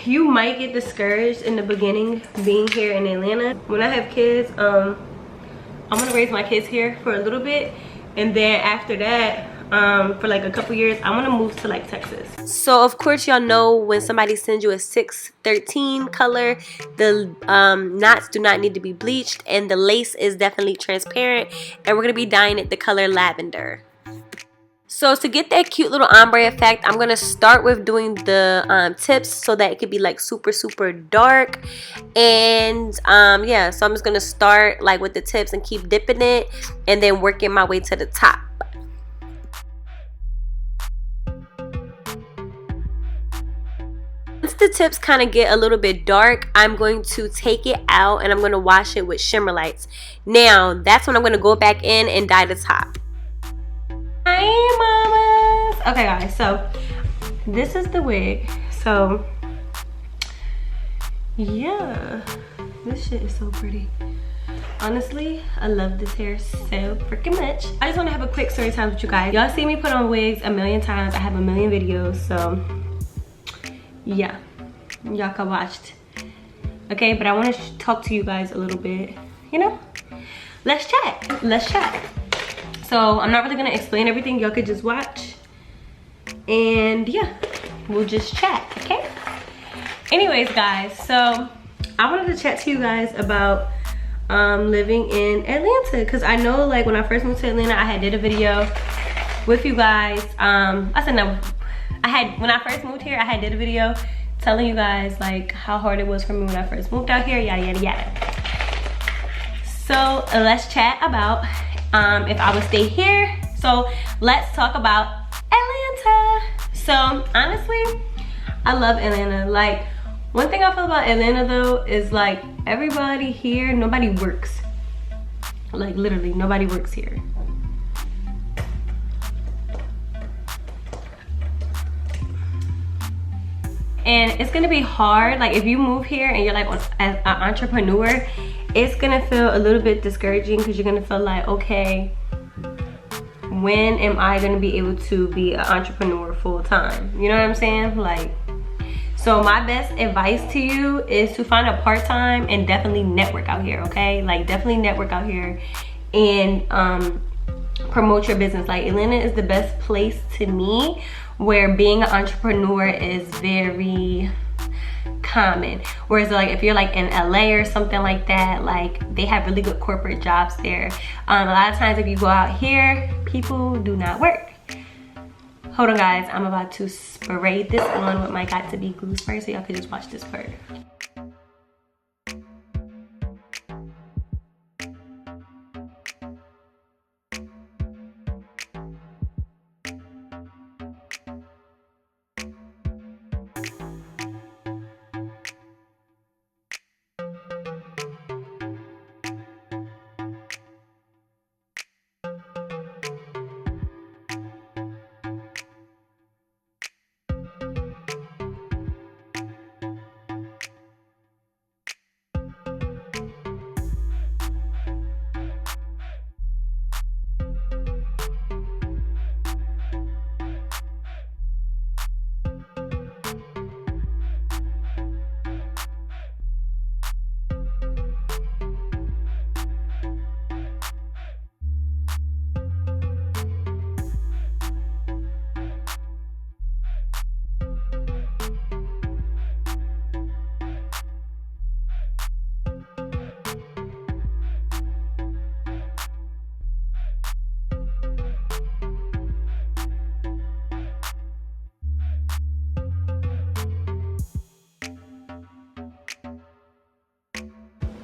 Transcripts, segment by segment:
you might get discouraged in the beginning being here in Atlanta. When I have kids, I'm gonna raise my kids here for a little bit, and then after that, for like a couple years, I want to move to like Texas. So of course y'all know when somebody sends you a 613 color, the knots do not need to be bleached, and the lace is definitely transparent, and we're gonna be dyeing it the color lavender. So to get that cute little ombre effect, I'm gonna start with doing the tips so that it could be like super dark. And yeah, so I'm just gonna start like with the tips and keep dipping it, and then working my way to the top. Once the tips kind of get a little bit dark, I'm going to take it out and I'm going to wash it with shimmer lights. Now, that's when I'm going to go back in and dye the top. Hi, mamas. Okay, guys, so this is the wig. So, yeah, this shit is so pretty. Honestly, I love this hair so freaking much. I just want to have a quick story time with you guys. Y'all see me put on wigs a million times. I have a million videos, so yeah, y'all can watch it. Okay, but I want to talk to you guys a little bit, you know. Let's chat. So I'm not really gonna explain everything. Y'all could just watch, and yeah, we'll just chat. Okay, anyways guys, so I wanted to chat to you guys about living in Atlanta, because I know like when I first moved to Atlanta, I had did a video with you guys. I said no, when I first moved here, I had did a video telling you guys like how hard it was for me when I first moved out here, yada yada. So let's chat about if I would stay here. So let's talk about Atlanta. So honestly, I love Atlanta. Like, one thing I feel about Atlanta though is like everybody here, nobody works. Like literally nobody works here. And it's gonna be hard, like if you move here and you're like an entrepreneur, it's gonna feel a little bit discouraging, because you're gonna feel like, okay, when am I gonna be able to be an entrepreneur full time? You know what I'm saying? Like, so my best advice to you is to find a part-time and definitely network out here, okay? Like definitely network out here and promote your business. Like Atlanta is the best place to me where being an entrepreneur is very common. Whereas like if you're like in LA or something like that, like they have really good corporate jobs there. A lot of times if you go out here, people do not work. Hold on guys, I'm about to spray this on with my Got To Be glue spray so y'all can just watch this part.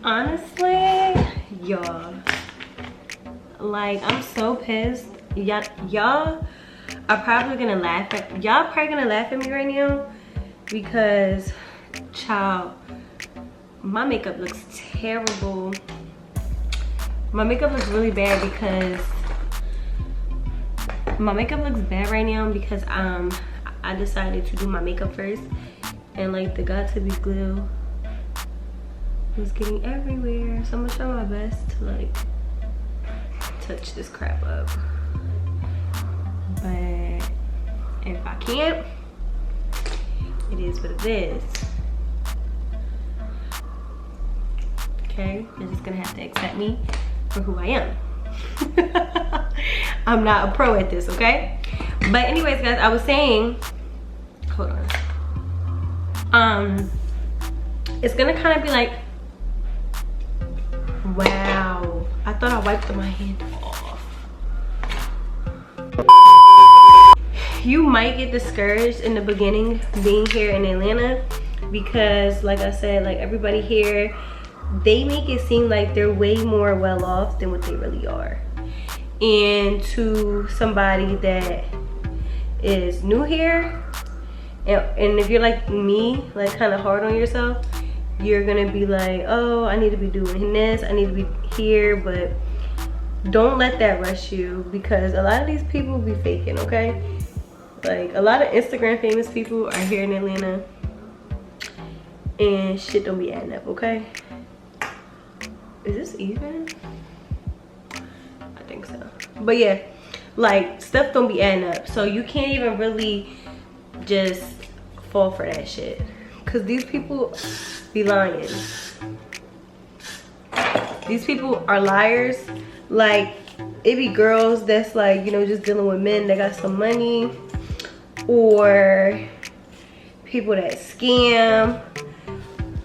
Honestly, y'all, like I'm so pissed. Y'all are probably gonna laugh at me right now, because child, my makeup looks terrible. My makeup looks really bad because right now because I decided to do my makeup first, and like the Got To Be glue was getting everywhere, so I'm gonna try my best to like touch this crap up, but if I can't, it is what it is. Okay, you're just gonna have to accept me for who I am. I'm not a pro at this, okay? But anyways, guys, I was saying, hold on. It's gonna kind of be like, wow, I thought I wiped my hand off. You might get discouraged in the beginning being here in Atlanta because, like I said, like everybody here, they make it seem like they're way more well off than what they really are. And to somebody that is new here, and if you're like me, like kind of hard on yourself, you're gonna be like, oh, I need to be doing this, I need to be here. But don't let that rush you, because a lot of these people be faking, okay? Like a lot of Instagram famous people are here in Atlanta and shit don't be adding up, okay? Is this even? I think so. But yeah, like stuff don't be adding up. So you can't even really just fall for that shit, because these people be lying. These people are liars. Like it be girls that's like, you know, just dealing with men that got some money, or people that scam.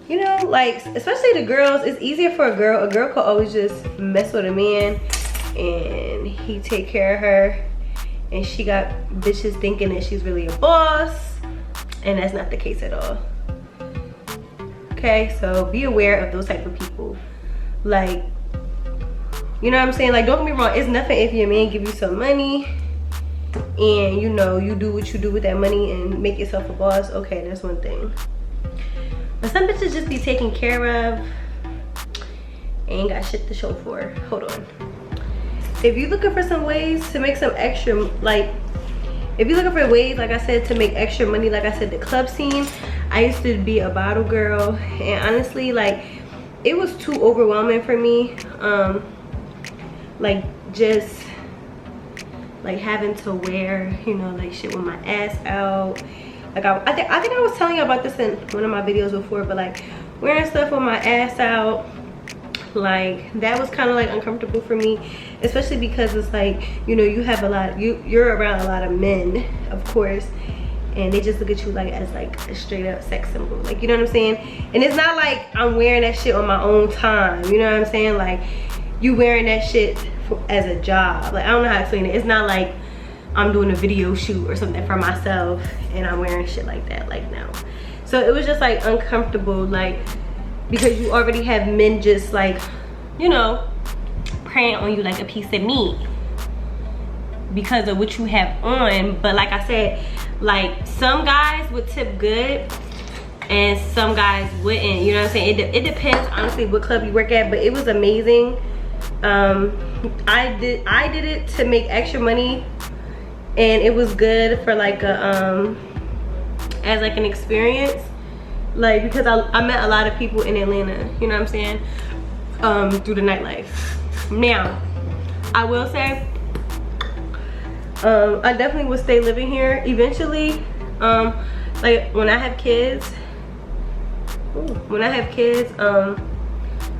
You know, like especially the girls, it's easier for a girl. A girl could always just mess with a man and he take care of her, and she got bitches thinking that she's really a boss, and that's not the case at all. Okay, so be aware of those type of people. Like, you know what I'm saying? Like, don't get me wrong, it's nothing if your man give you some money and you know you do what you do with that money and make yourself a boss. Okay, that's one thing. But some bitches just be taken care of, ain't got shit to show for. Hold on. If you're looking for some ways to make some extra, like if you're looking for ways, like I said, to make extra money, like I said, the club scene, I used to be a bottle girl, and honestly, like it was too overwhelming for me. Like just like having to wear, you know, like shit with my ass out. Like I think I was telling you about this in one of my videos before, but like wearing stuff with my ass out, like that was kind of like uncomfortable for me, especially because it's like, you know, you have a lot, you're around a lot of men, of course, and they just look at you like as like a straight up sex symbol, like, you know what I'm saying? And it's not like I'm wearing that shit on my own time, you know what I'm saying? Like you wearing that shit as a job. Like I don't know how to explain it. It's not like I'm doing a video shoot or something for myself and I'm wearing shit like that, like no. So it was just like uncomfortable, like because you already have men just like, you know, preying on you like a piece of meat because of what you have on. But like I said, like some guys would tip good and some guys wouldn't, you know what I'm saying? It depends honestly what club you work at, but it was amazing. I did it to make extra money, and it was good for like a as like an experience, like because I met a lot of people in Atlanta, you know what I'm saying, through the nightlife. Now I will say I definitely would stay living here eventually. Like when I have kids,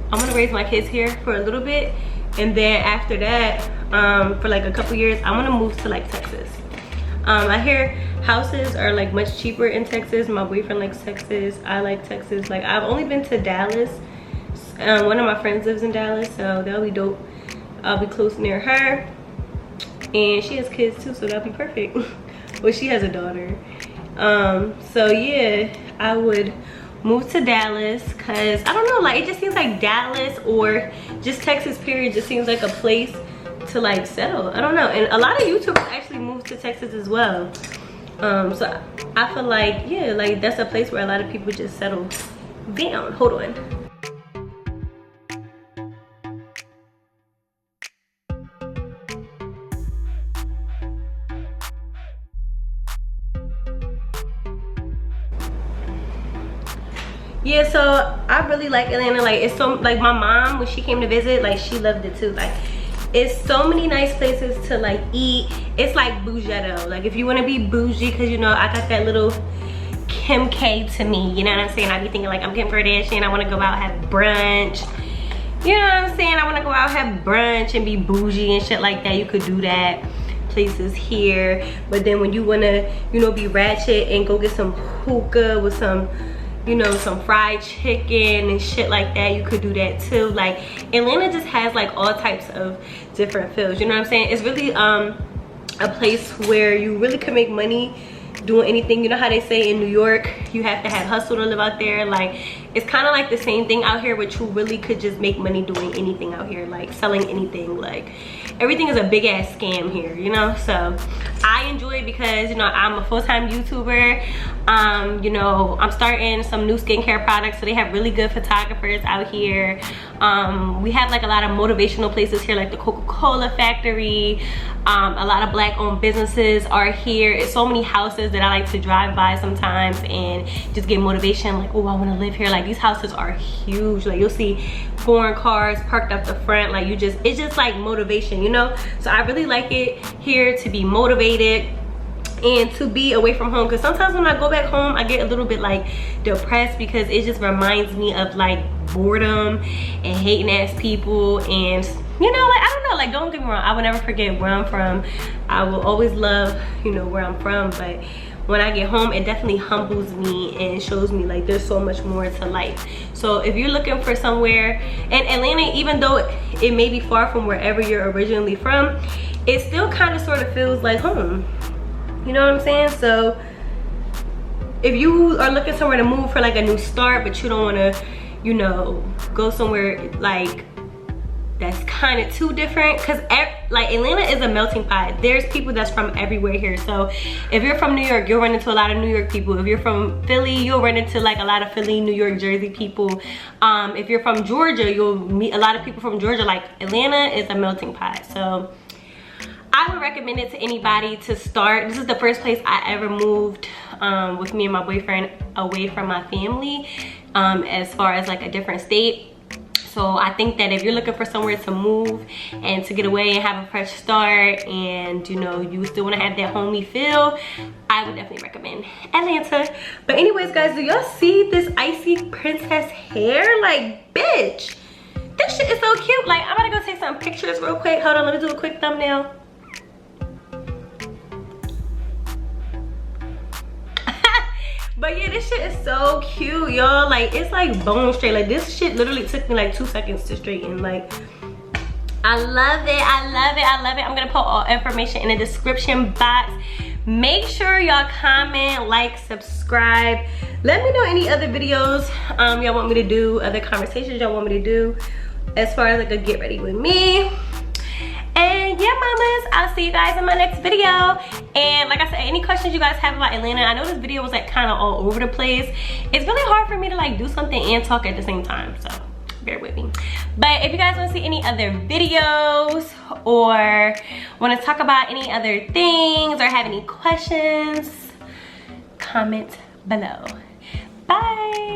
I'm gonna raise my kids here for a little bit, and then after that, for like a couple years, I want to move to like Texas. I hear houses are like much cheaper in Texas. My boyfriend likes Texas. I like Texas. Like I've only been to Dallas. One of my friends lives in Dallas, so that'll be dope. I'll be close near her, and she has kids too, so that'll be perfect. Well, she has a daughter. So yeah, I would move to Dallas, because I don't know, like it just seems like Dallas or just Texas period just seems like a place to like settle. I don't know. And a lot of YouTubers actually moved to Texas as well. So I feel like, yeah, like that's a place where a lot of people just settle down. Hold on. Yeah, so I really like Atlanta. Like it's so, like my mom, when she came to visit, like she loved it too. Like it's so many nice places to like eat. It's like bougetto. Like if you want to be bougie, because you know I got that little Kim K to me, you know what I'm saying? I be thinking like I'm Kim Kardashian. I want to go out, have brunch, you know what I'm saying, I want to go out, have brunch and be bougie and shit like that, you could do that. Places here. But then when you want to, you know, be ratchet and go get some hookah with some, you know, some fried chicken and shit like that, you could do that too. Like, Atlanta just has like all types of different feels, you know what I'm saying? It's really a place where you really can make money doing anything. You know how they say in New York you have to have hustle to live out there? Like, it's kind of like the same thing out here, but you really could just make money doing anything out here, like selling anything. Like, everything is a big ass scam here, you know? So I enjoy it because, you know, I'm a full-time YouTuber. You know, I'm starting some new skincare products, so they have really good photographers out here. We have like a lot of motivational places here, like the Coca-Cola factory. A lot of black-owned businesses are here. It's so many houses that I like to drive by sometimes and just get motivation, like, oh, I want to live here. Like, these houses are huge. Like, you'll see foreign cars parked up the front. Like, it's just like motivation, you know? So I really like it here to be motivated and to be away from home, because sometimes when I go back home I get a little bit like depressed, because it just reminds me of like boredom and hating ass people. And you know, like, I don't know, like, don't get me wrong, I will never forget where I'm from. I will always love, you know, where I'm from, but when I get home, it definitely humbles me and shows me like there's so much more to life. So if you're looking for somewhere, and Atlanta, even though it may be far from wherever you're originally from, it still kind of sort of feels like home. You know what I'm saying? So if you are looking somewhere to move for like a new start, but you don't want to, you know, go somewhere like that's kind of too different, because like Atlanta is a melting pot. There's people that's from everywhere here. So if you're from New York, you'll run into a lot of New York people. If you're from Philly, you'll run into like a lot of Philly, New York, Jersey people. If you're from Georgia, you'll meet a lot of people from Georgia. Like, Atlanta is a melting pot. So I would recommend it to anybody to start. This is the first place I ever moved with me and my boyfriend away from my family, as far as like a different state. So I think that if you're looking for somewhere to move and to get away and have a fresh start, and you know, you still want to have that homey feel, I would definitely recommend Atlanta. But anyways, guys, do y'all see this ISEE princess hair? Like, bitch, this shit is so cute. Like, I'm gonna go take some pictures real quick. Hold on, let me do a quick thumbnail. But yeah, this shit is so cute, y'all. Like, it's like bone straight. Like, this shit literally took me like 2 seconds to straighten. Like, I love it, I love it, I love it. I'm gonna put all information in the description box. Make sure y'all comment, like, subscribe. Let me know any other videos y'all want me to do, other conversations y'all want me to do, as far as like a get ready with me. And yeah, mamas, I'll see you guys in my next video. And like I said, any questions you guys have about Atlanta, I know this video was like kind of all over the place. It's really hard for me to like do something and talk at the same time, so bear with me. But if you guys want to see any other videos or want to talk about any other things or have any questions, comment below. Bye.